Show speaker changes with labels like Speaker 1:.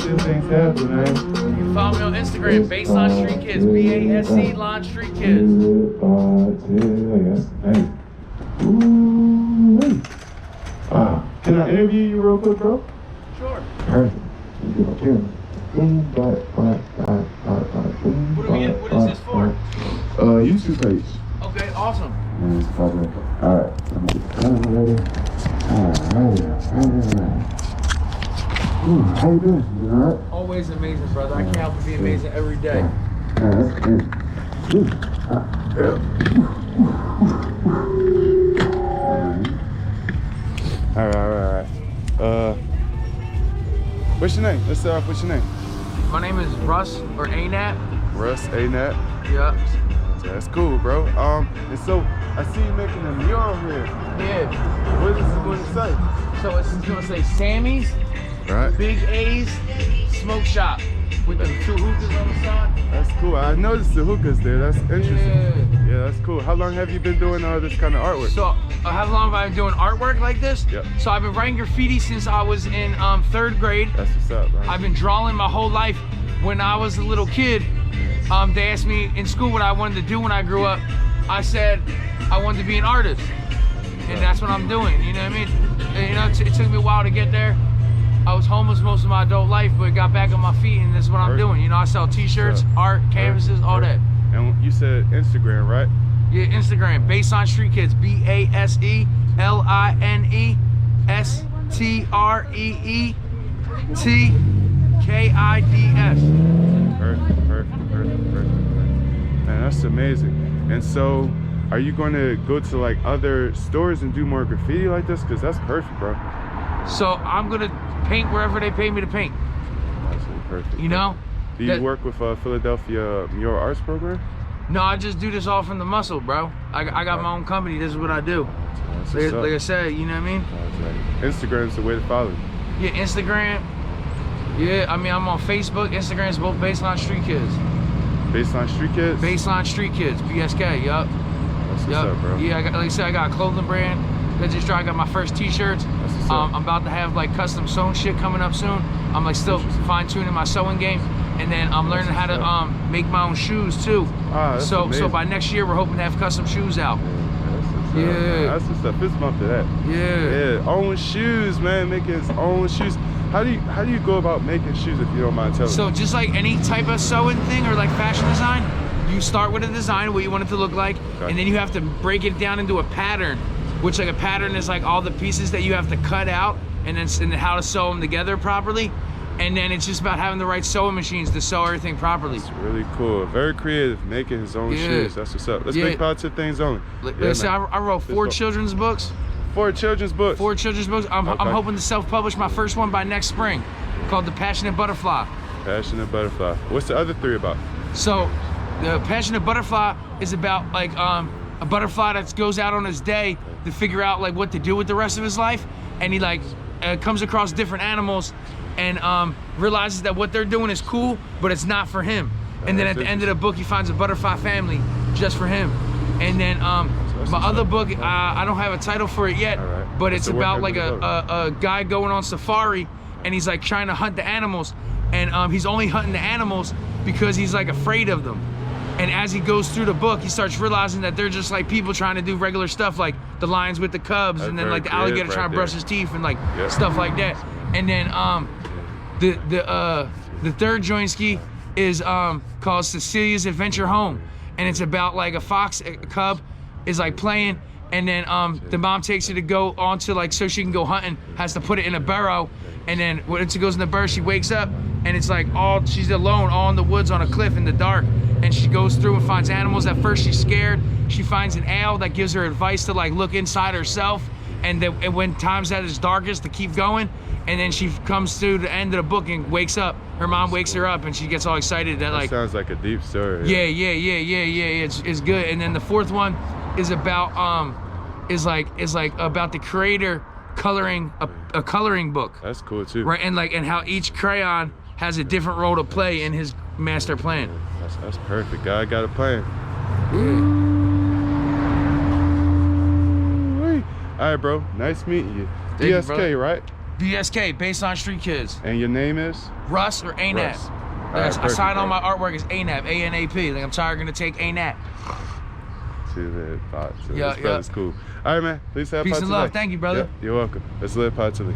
Speaker 1: making things happen, man.
Speaker 2: You can follow me on Instagram, Baseline Street Kids, B-A-S-E, Line Street Kids.
Speaker 1: Can I interview you real quick, bro?
Speaker 2: Sure.
Speaker 1: Perfect.
Speaker 2: What is this for?
Speaker 1: YouTube page.
Speaker 2: Okay, awesome.
Speaker 1: Alright. How you doing? You alright?
Speaker 2: Always amazing, brother. I can't help but be amazing every day.
Speaker 1: Alright. What's your name? Let's start off. What's your name?
Speaker 2: My name is Russ, or ANAT.
Speaker 1: Russ, ANAT.
Speaker 2: Yeah.
Speaker 1: That's cool, bro. And so I see you making a mural here.
Speaker 2: Yeah.
Speaker 1: What is it going to say?
Speaker 2: So it's going to say Sammy's,
Speaker 1: Right.
Speaker 2: Big A's, Smoke Shop, with the 2 hookahs on the side.
Speaker 1: That's cool. I noticed the hookahs there. That's interesting.
Speaker 2: Yeah.
Speaker 1: That's cool. How long have you been doing this kind of artwork?
Speaker 2: So how long have I been doing artwork like this?
Speaker 1: Yep.
Speaker 2: So I've been writing graffiti since I was in 3rd grade.
Speaker 1: That's what's up, man.
Speaker 2: I've been drawing my whole life. When I was a little kid, they asked me in school what I wanted to do when I grew up. I said I wanted to be an artist, and that's what I'm doing. You know what I mean? And, you know, it took me a while to get there. I was homeless most of my adult life, but got back on my feet, and this is what I'm doing. You know, I sell T-shirts, art, canvases, all that.
Speaker 1: And you said Instagram, right?
Speaker 2: Yeah, Instagram, Baseline Street Kids, BASELINESTREETKIDS.
Speaker 1: Perfect. Man, that's amazing. And so, are you going to go to like other stores and do more graffiti like this? Because that's perfect, bro.
Speaker 2: So I'm gonna paint wherever they pay me to paint.
Speaker 1: Absolutely perfect.
Speaker 2: You know?
Speaker 1: Do you work with Philadelphia Mural Arts Program?
Speaker 2: No, I just do this all from the muscle, bro. I got my own company. This is what I do. Like I said, you know what I mean?
Speaker 1: Instagram's the way to follow you.
Speaker 2: Yeah, Instagram. Yeah, I mean, I'm on Facebook. Instagram's both Baseline Street Kids.
Speaker 1: Baseline Street Kids?
Speaker 2: Baseline Street Kids, BSK, yup.
Speaker 1: That's what's up, bro.
Speaker 2: Yeah, like I said, I got a clothing brand. I just tried, I got my first T-shirts. I'm about to have like custom sewn shit coming up soon. I'm like still fine-tuning my sewing game. And then I'm learning how to make my own shoes too. So by next year, we're hoping to have custom shoes out.
Speaker 1: Yeah. That's what's up. It's month of that.
Speaker 2: Yeah.
Speaker 1: Yeah. Own shoes, man. Making his own shoes. How do you go about making shoes, if you don't mind telling me?
Speaker 2: So just like any type of sewing thing or like fashion design, you start with a design, what you want it to look like, and then you have to break it down into a pattern, which like a pattern is like all the pieces that you have to cut out and then how to sew them together properly. And then it's just about having the right sewing machines to sew everything properly.
Speaker 1: That's really cool. Very creative, making his own shoes. That's what's up. Let's make positive things only.
Speaker 2: So I wrote 4 children's books.
Speaker 1: 4 children's books?
Speaker 2: 4 children's books. I'm hoping to self-publish my first one by next spring, called The Passionate Butterfly.
Speaker 1: Passionate Butterfly. What's the other 3 about?
Speaker 2: So the Passionate Butterfly is about like a butterfly that goes out on his day to figure out like what to do with the rest of his life, and he like comes across different animals and realizes that what they're doing is cool, but it's not for him. And then at the end of the book, he finds a butterfly family just for him. And then my other book, I don't have a title for it yet, but it's about like a guy going on safari, and he's like trying to hunt the animals, and he's only hunting the animals because he's like afraid of them. And as he goes through the book, he starts realizing that they're just like people trying to do regular stuff, like the lions with the cubs, and then like the alligator trying to brush his teeth and like stuff like that. And then the 3rd joint ski is called Cecilia's Adventure Home, and it's about like a cub is like playing, and then the mom takes her to go on to like so she can go hunting, has to put it in a burrow, and then when she goes in the burrow, she wakes up and it's like she's alone all in the woods on a cliff in the dark, and she goes through and finds animals. At first she's scared. She finds an owl that gives her advice to like look inside herself, and when times at its darkest to keep going. And then she comes to the end of the book and wakes up. Her mom wakes her up, and she gets all excited that like.
Speaker 1: Sounds like a deep story.
Speaker 2: Yeah. It's good. And then the 4th one is about about the creator coloring a coloring book.
Speaker 1: That's cool too.
Speaker 2: Right, and how each crayon has a different role to play in his master plan.
Speaker 1: That's perfect. God got a plan. All right, bro. Nice meeting you. DSK, right?
Speaker 2: BSK, based on Street Kids.
Speaker 1: And your name is?
Speaker 2: Russ or ANAP.
Speaker 1: Russ.
Speaker 2: I sign on my artwork as ANAP, A-N-A-P. Like I'm tired gonna take ANAP.
Speaker 1: To the pot. So
Speaker 2: Yeah,
Speaker 1: this brother's cool. All right, man. Please have
Speaker 2: Peace
Speaker 1: pot
Speaker 2: and
Speaker 1: today.
Speaker 2: love. Thank you, brother.
Speaker 1: Yep, you're welcome. Let's live pot today.